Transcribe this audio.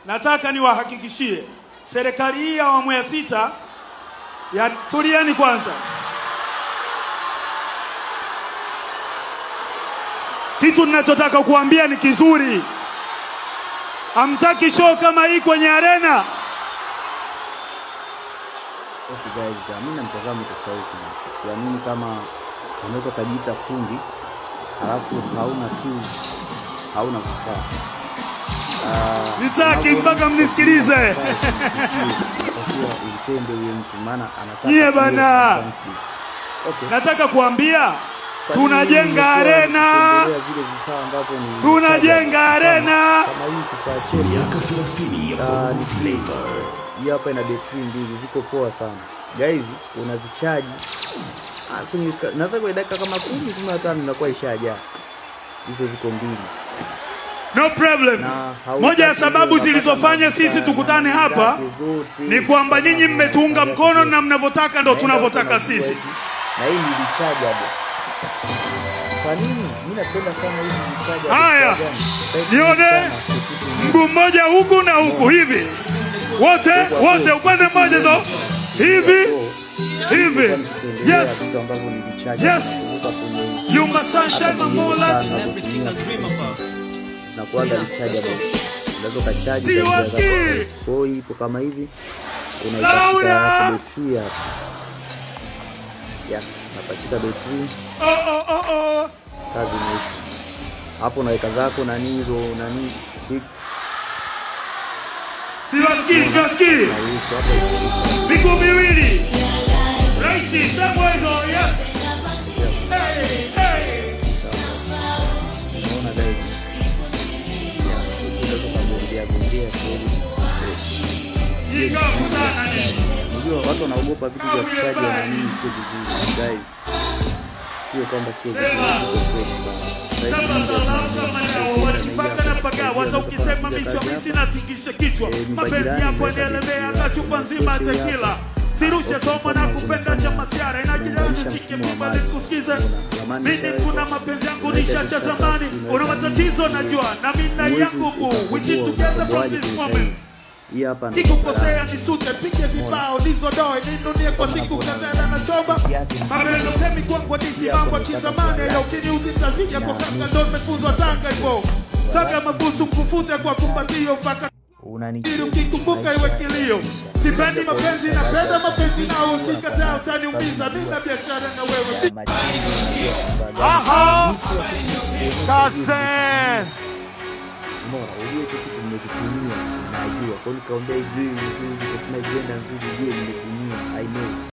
nataka niwahakikishie serikali hii ya awamu ya 6 ya tulieni kwanza. Kitu ninachotaka kuambia ni kizuri. Hamtaki show kama hii kwenye arena. Okay guys, mimi na mtazamo tofauti. Siamini kama unaweza kujiita fundi halafu hauna vifaa. Nitaki mpaka mnisikilize. Ilipende huyo mtu maana anataka. Yeye bana. Okay. Nataka kuambia tunajenga arena. Tunajenga arena. Kama hii kifaa chetu miaka 30 ya Bongo Flava. Hii hapa ina betri mbili, ziko poa sana. Guys, unazicharge. Naweza kwa dakika kama 10-15 inakuwa ishajaa. Hizo ziko mbili. No problem. Moja ya sababu zilizofanya sisi tukutane hapa ni kwamba nyinyi mmetuunga mkono na mnavyotaka ndo tunavyotaka sisi. Na hii ni rechargeable. Kwa nini? Mimi napenda sana hizi rechargeable. Haya. Nione mguu mmoja huku na huku hivi. Wote upande mmoja ndo. Hivi. Yes. Yes. You must sunshine my moonlight and everything I dream about. Na kuanza rechargeable. Unaweza kucharge kwa hiyo kama hivi. Unaipachika betri hapa. Napachika betri. Kazi imeisha. Hapo unaweka zako nani stick. Siwasikii. Miguu miwili. Raisi, somewhere go, yes. Hey. Unaona guys. Unajua watu wanaogopa vitu vya kuchaji na nini sio vizuri guys. Sio kwamba sio vizuri. Hata ukisema misi natingisha kichwa. Mapenzi yapo yanaelewea hata chupa nzima tequila. Sirushe soma na kupenda chama siara. Inajilana chike mimba nikusikize. Mimi tuna mapenzi yangu nishacha zamani. Una matatizo najua na mimi na yangu boo. We sit together from this moment. Kikukosea nisute pike vibao nizodoe ninunie kwa siku kadhaa na choba. Mabelo temi kwangu diti mambo kizamani ya ukini utitavija kwa kanga ndo nimefuzwa Tanga hivyo. Tanga mabusu kufute kwa kumbatio mpaka unanikiru kikumbuka iwe kilio. Sipendi mapenzi napenda mapenzi nao usikataa utaniumiza mimi na biashara na wewe. Aha! Kasen! Mbona ujue kitu tumekitumia najua kwa nikaombea drill nzuri kwa smile blender nzuri je nimetumia I know.